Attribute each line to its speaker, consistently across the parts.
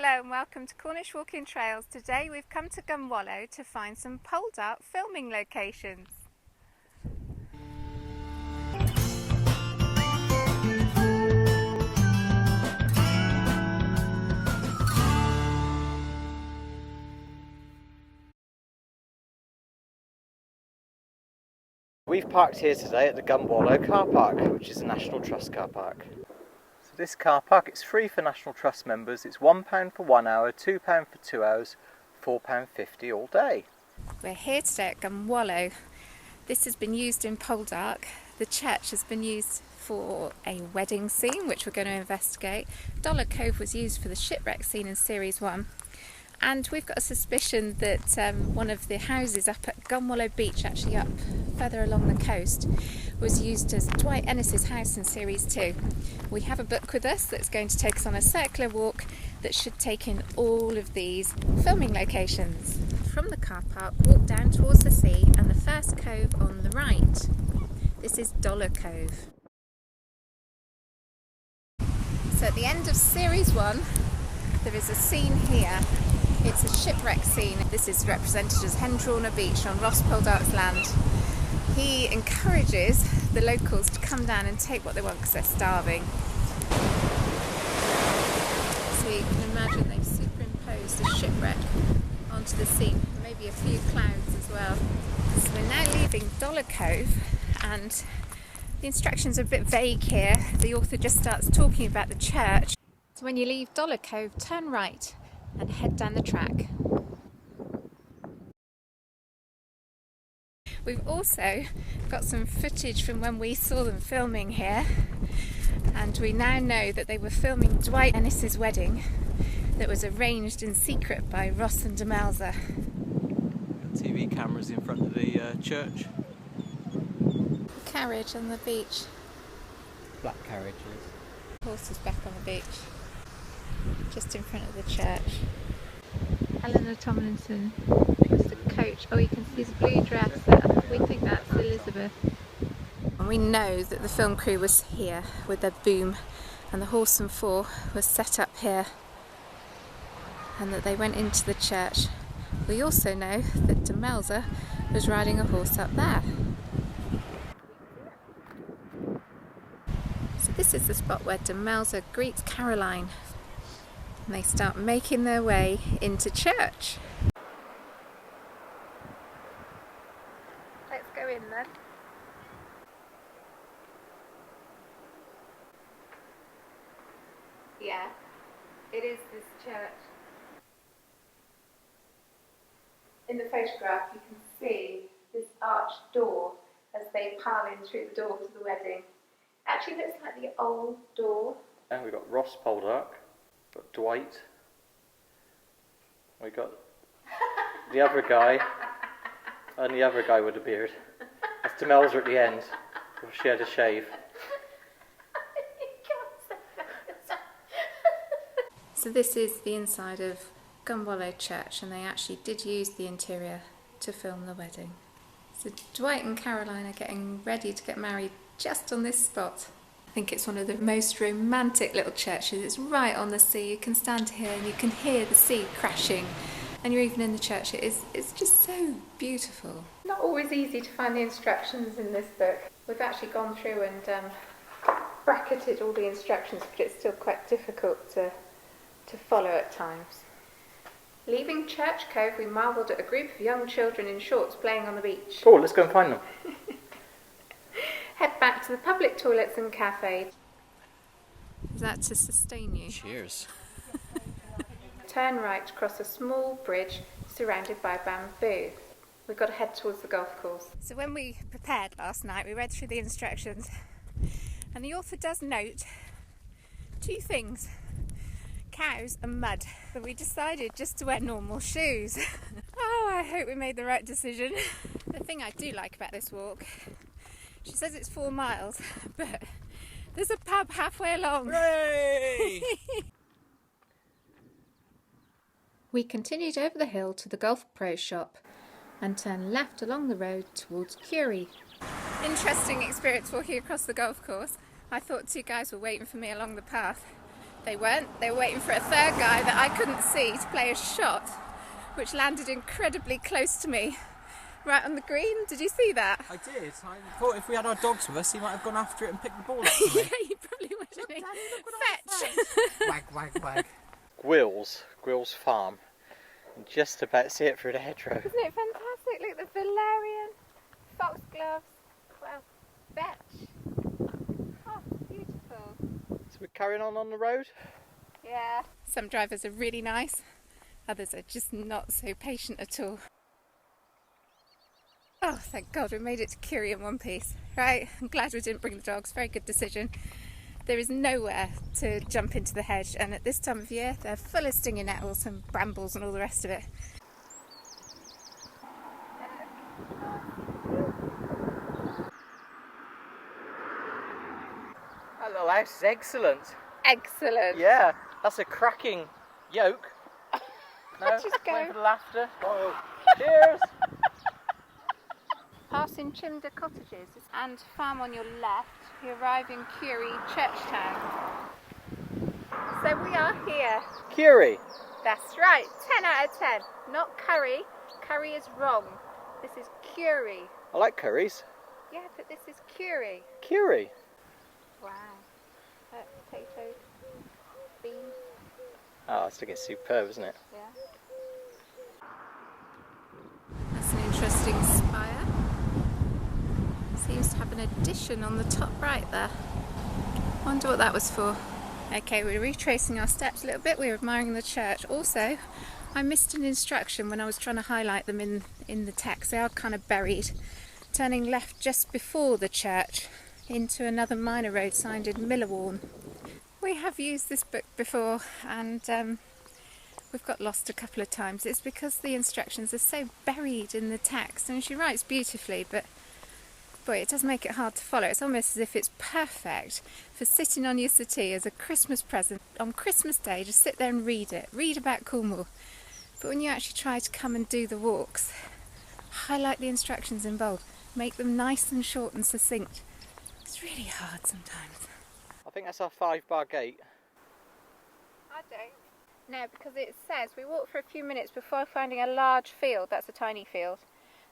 Speaker 1: Hello and welcome to Cornish Walking Trails. Today we've come to Gunwalloe to find some Poldark filming locations.
Speaker 2: We've parked here today at the Gunwalloe car park, which is a National Trust car park. So this car park, it's free for National Trust members. It's £1 for 1 hour, £2 for 2 hours, £4.50 all day.
Speaker 1: We're here today at Gunwalloe. This has been used in Poldark. The church has been used for a wedding scene, which we're going to investigate. Dollar Cove was used for the Shipwreck scene in Series 1. And we've got a suspicion that one of the houses up at Gunwalloe Beach, actually up further along the coast, was used as Dwight Enys' house in Series 2. We have a book with us that's going to take us on a circular walk that should take in all of these filming locations. From the car park, walk down towards the sea and the first cove on the right. This is Dollar Cove. So at the end of Series 1, there is a scene here. It's a shipwreck scene. This is represented as Hendrawner Beach on Ross Poldark's land. He encourages the locals to come down and take what they want because they're starving. So you can imagine they've superimposed a shipwreck onto the scene, maybe a few clouds as well. So we're now leaving Dollar Cove and the instructions are a bit vague here. The author just starts talking about the church. So when you leave Dollar Cove, turn right and head down the track. We've also got some footage from when we saw them filming here, and we now know that they were filming Dwight Enys' wedding that was arranged in secret by Ross and Demelza.
Speaker 3: TV cameras in front of the church.
Speaker 1: Carriage on the beach.
Speaker 2: Black carriages.
Speaker 1: Horses back on the beach. Just in front of the church. Eleanor Tomlinson was the coach. Oh, you can see the blue dress there. We think that's Elizabeth. And we know that the film crew was here with their boom and the horse and four was set up here and that they went into the church. We also know that Demelza was riding a horse up there. So this is the spot where Demelza greets Caroline. And they start making their way into church. Let's go in then. Yeah, it is this church. In the photograph you can see this arched door as they pile in through the door to the wedding. Actually looks like the old door.
Speaker 2: And we've got Ross Poldark. Got Dwight. We got the other guy, and the other guy with a beard. That's Demelza at the end. She had a shave.
Speaker 1: So this is the inside of Gunwalloe Church, and they actually did use the interior to film the wedding. So Dwight and Caroline are getting ready to get married just on this spot. I think it's one of the most romantic little churches. It's right on the sea. You can stand here and you can hear the sea crashing. And you're even in the church. It's just so beautiful. Not always easy to find the instructions in this book. We've actually gone through and bracketed all the instructions, but it's still quite difficult to follow at times. Leaving Church Cove, we marvelled at a group of young children in shorts playing on the beach.
Speaker 2: Oh, let's go and find them.
Speaker 1: Head back to the public toilets and cafe. Is that to sustain you?
Speaker 3: Cheers.
Speaker 1: Turn right across a small bridge surrounded by bamboo. We've got to head towards the golf course. So when we prepared last night, we read through the instructions, and the author does note two things: cows and mud. So we decided just to wear normal shoes. Oh, I hope we made the right decision. The thing I do like about this walk, she says it's 4 miles, but there's a pub halfway along.
Speaker 3: Hooray!
Speaker 1: We continued over the hill to the Golf Pro shop and turned left along the road towards Curie. Interesting experience walking across the golf course. I thought 2 guys were waiting for me along the path. They weren't. They were waiting for a third guy that I couldn't see to play a shot, which landed incredibly close to me, right on the green. Did you see that?
Speaker 3: I did. I thought if we had our dogs with us, he might have gone after it and picked the ball up for me.
Speaker 1: Yeah, you probably would have been.
Speaker 3: Fetch! Wag, wag, wag.
Speaker 2: Gwylls Farm. You can just about see it through the hedgerow.
Speaker 1: Isn't it fantastic? Look, the valerian, foxgloves, well, vetch. Oh, beautiful.
Speaker 2: So we're carrying on the road?
Speaker 1: Yeah. Some drivers are really nice, others are just not so patient at all. Oh, thank God we made it to Curie in one piece. Right, I'm glad we didn't bring the dogs, very good decision. There is nowhere to jump into the hedge, and at this time of year they're full of stinging nettles and brambles and all the rest of it.
Speaker 2: That little house is excellent.
Speaker 1: Excellent.
Speaker 2: Yeah, that's a cracking yoke. No,
Speaker 1: Just go.
Speaker 2: wait for the laughter. Oh, cheers!
Speaker 1: Passing Chimder Cottages and farm on your left, you arrive in Curie Churchtown. So we are here.
Speaker 2: Curie.
Speaker 1: That's right, 10 out of 10. Not curry. Curry is wrong. This is Curie.
Speaker 2: I like curries.
Speaker 1: Yeah, but this is Curie.
Speaker 2: Curie.
Speaker 1: Wow. Potatoes, beans,
Speaker 2: Oh, it's looking superb, isn't it?
Speaker 1: yeah. That's an interesting spire. Seems to have an addition on the top right there. Wonder what that was for. Okay, we're retracing our steps a little bit. We're admiring the church. Also, I missed an instruction when I was trying to highlight them in the text. They are kind of buried. Turning left just before the church into another minor road signed in Millerwarn. We have used this book before and we've got lost a couple of times. It's because the instructions are so buried in the text. And she writes beautifully, but boy, it does make it hard to follow. It's almost as if it's perfect for sitting on your settee as a Christmas present. On Christmas Day, just sit there and read it. Read about Cornwall. But when you actually try to come and do the walks, highlight the instructions in bold. Make them nice and short and succinct. It's really hard sometimes.
Speaker 2: I think that's our 5-bar gate.
Speaker 1: I don't. No, because it says we walk for a few minutes before finding a large field, that's a tiny field,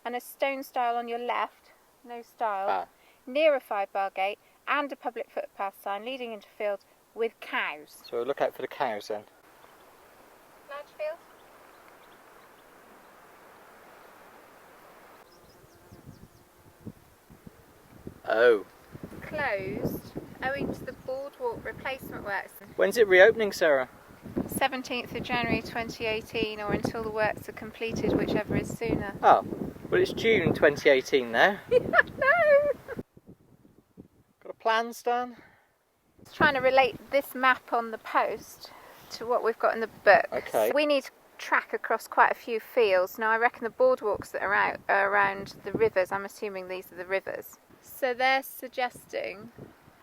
Speaker 1: and a stone stile on your left, no stile, near a 5-bar gate, and a public footpath sign leading into field with cows.
Speaker 2: So we'll look out for the cows then.
Speaker 1: Large field?
Speaker 2: Oh.
Speaker 1: Closed owing to the boardwalk replacement works.
Speaker 2: When's it reopening, Sarah?
Speaker 1: 17th of January 2018, or until the works are completed, whichever is sooner.
Speaker 2: Oh, well it's June 2018 now.
Speaker 1: No!
Speaker 2: Got a plan, Stan?
Speaker 1: Trying to relate this map on the post to what we've got in the book.
Speaker 2: Okay.
Speaker 1: We need to track across quite a few fields. Now I reckon the boardwalks that are out are around the rivers. I'm assuming these are the rivers. So they're suggesting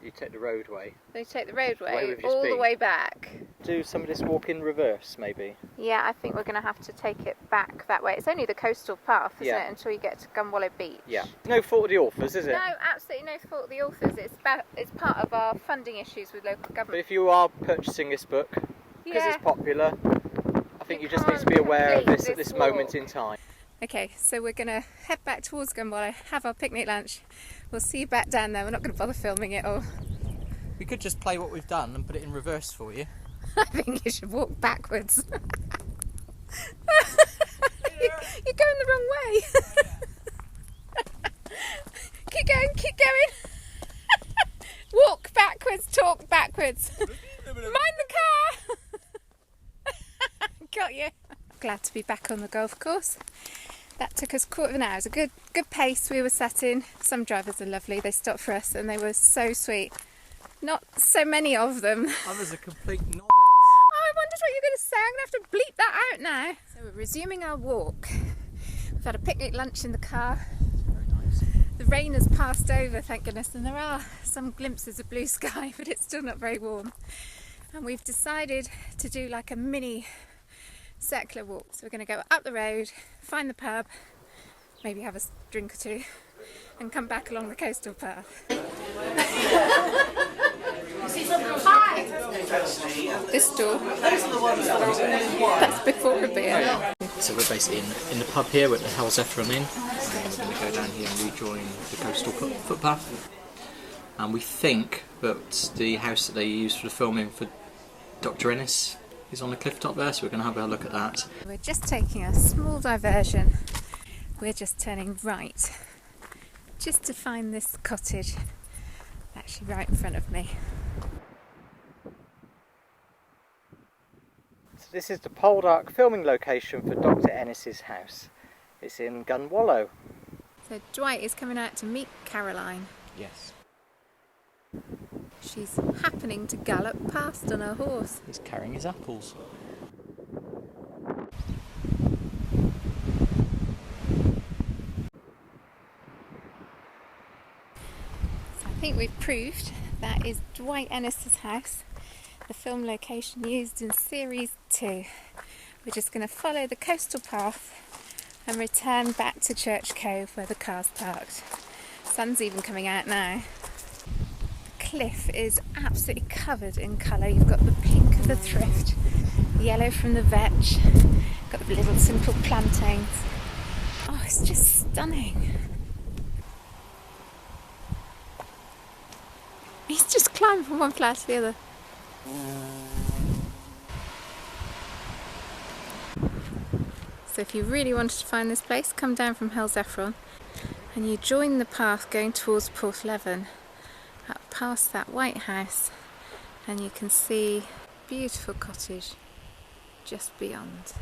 Speaker 2: You take the roadway.
Speaker 1: they take the
Speaker 2: Way
Speaker 1: roadway
Speaker 2: we've just
Speaker 1: all the
Speaker 2: been.
Speaker 1: way back.
Speaker 2: Do some of this walk in reverse, maybe?
Speaker 1: Yeah, I think we're going to have to take it back that way. It's only the coastal path, isn't
Speaker 2: Yeah.
Speaker 1: it, until you get to Gunwalloe Beach.
Speaker 2: Yeah. No fault of the authors, is it?
Speaker 1: No, absolutely no fault of the authors. It's part of our funding issues with local
Speaker 2: But
Speaker 1: government.
Speaker 2: if you are purchasing this book, because
Speaker 1: Yeah.
Speaker 2: it's popular, I think
Speaker 1: You
Speaker 2: you just need to be
Speaker 1: can't
Speaker 2: aware of
Speaker 1: complete
Speaker 2: this at
Speaker 1: this
Speaker 2: this moment
Speaker 1: walk.
Speaker 2: in time.
Speaker 1: Okay, so we're going to head back towards Gunwalloe, have our picnic lunch. We'll see you back down there. We're not going to bother filming it all.
Speaker 3: We could just play what we've done and put it in reverse for you.
Speaker 1: I think you should walk backwards. You're going the wrong way. Keep going, keep going. Walk backwards, talk backwards. Mind the car. Got you. Glad to be back on the golf course. That took us a quarter of an hour. It was a good pace we were sat in. Some drivers are lovely. They stopped for us and they were so sweet. Not so many of them.
Speaker 3: Others are complete knobheads.
Speaker 1: Oh, I wondered what you were going to say. I'm going to have to bleep that out now. So we're resuming our walk. We've had a picnic lunch in the car.
Speaker 3: Very nice.
Speaker 1: The rain has passed over, thank goodness, and there are some glimpses of blue sky, but it's still not very warm. And we've decided to do like a mini circular walk. So we're going to go up the road, find the pub, maybe have a drink or two, and come back along the coastal path. This door, that's before a beer.
Speaker 3: So we're basically in the pub here at the Hellzephyr Inn, and we're going to go down here and rejoin the coastal footpath. And we think that the house that they used for the filming for Dr Enys is on the cliff top there, so we're going to have a look at that.
Speaker 1: We're just taking a small diversion. We're just turning right, just to find this cottage, actually right in front of me.
Speaker 2: So this is the Poldark filming location for Dr Enys' house. It's in Gunwalloe.
Speaker 1: So Dwight is coming out to meet Caroline.
Speaker 3: Yes.
Speaker 1: She's happening to gallop past on her horse.
Speaker 3: He's carrying his apples.
Speaker 1: So I think we've proved that is Dwight Enys' house, the film location used in series 2. We're just going to follow the coastal path and return back to Church Cove where the car's parked. Sun's even coming out now. The cliff is absolutely covered in colour. You've got the pink of the thrift, yellow from the vetch, got the little simple plantains. Oh, it's just stunning. He's just climbing from one flower to the other. So if you really wanted to find this place, come down from Hellzephyr and you join the path going towards Porthleven, up past that white house, and you can see a beautiful cottage just beyond.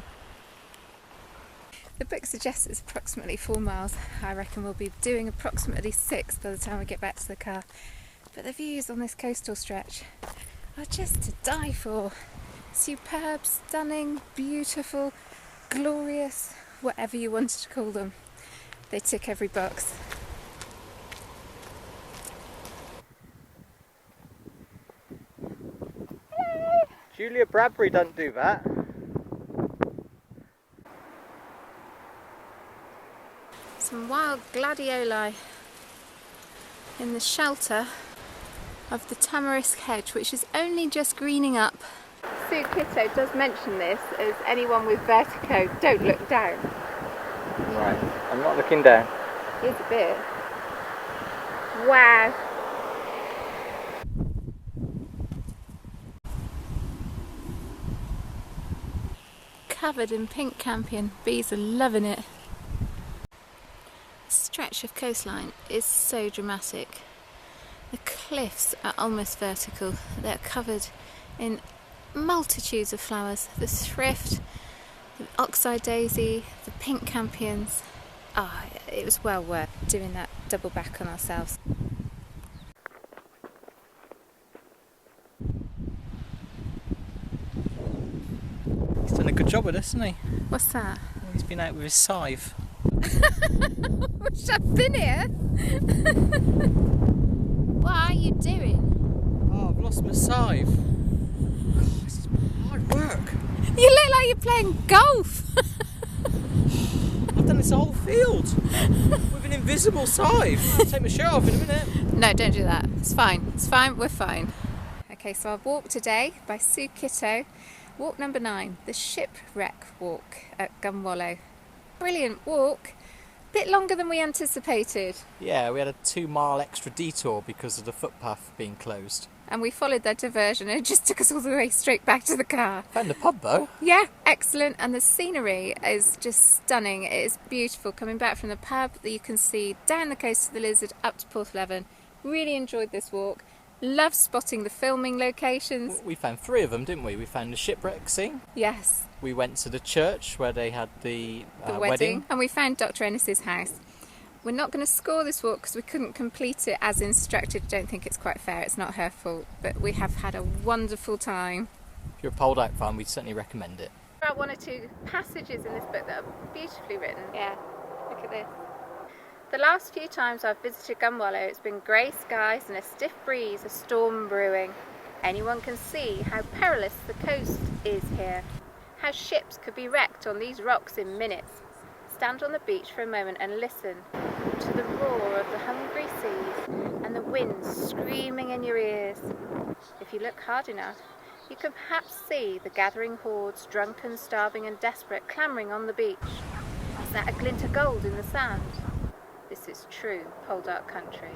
Speaker 1: The book suggests it's approximately 4 miles. I reckon we'll be doing approximately 6 by the time we get back to the car. But the views on this coastal stretch are just to die for. Superb, stunning, beautiful, glorious, whatever you wanted to call them. They tick every box.
Speaker 2: Julia Bradbury doesn't do that.
Speaker 1: Some wild gladioli in the shelter of the tamarisk hedge, which is only just greening up. Sue Kitto does mention this as anyone with vertigo, don't look down.
Speaker 2: Right, I'm not looking down.
Speaker 1: Here's a bit. Wow. Covered in pink campion, bees are loving it. The stretch of coastline is so dramatic. The cliffs are almost vertical. They're covered in multitudes of flowers. The thrift, the oxeye daisy, the pink campions. Ah, it was well worth doing that double back on ourselves.
Speaker 3: He's done a good job with this, hasn't he?
Speaker 1: What's that?
Speaker 3: Well, he's been out with his scythe.
Speaker 1: Wish I'd been here. What are you doing?
Speaker 3: Oh, I've lost my scythe. Oh, this is hard work.
Speaker 1: You look like you're playing golf.
Speaker 3: I've done this whole field with an invisible scythe. I'll take my shirt off in a minute.
Speaker 1: No, don't do that. It's fine. It's fine. We're fine. Okay, so I've walked today by Sue Kitto. Walk number 9, the Shipwreck walk at Gunwalloe. Brilliant walk. Bit longer than we anticipated.
Speaker 3: Yeah, we had a 2-mile extra detour because of the footpath being closed.
Speaker 1: And we followed that diversion and it just took us all the way straight back to the car.
Speaker 3: Found the pub though.
Speaker 1: Yeah, excellent. And the scenery is just stunning. It is beautiful. Coming back from the pub that you can see down the coast of the Lizard up to Porthleven. Really enjoyed this walk. Love spotting the filming locations.
Speaker 3: We found 3 of them, didn't we? We found the shipwreck scene.
Speaker 1: Yes.
Speaker 3: We went to the church where they had the
Speaker 1: wedding. And we found Dr Enys' house. We're not going to score this walk because we couldn't complete it as instructed. Don't think it's quite fair. It's not her fault. But we have had a wonderful time.
Speaker 3: If you're a Poldark fan, we'd certainly recommend it.
Speaker 1: There are 1 or 2 passages in this book that are beautifully written. Yeah, look at this. The last few times I've visited Gunwalloe, it's been grey skies and a stiff breeze, a storm brewing. Anyone can see how perilous the coast is here, how ships could be wrecked on these rocks in minutes. Stand on the beach for a moment and listen to the roar of the hungry seas and and the wind screaming in your ears. If you look hard enough, you can perhaps see the gathering hordes, drunken, starving and desperate, clamouring on the beach. Is that a glint of gold in the sand? This is true Poldark country.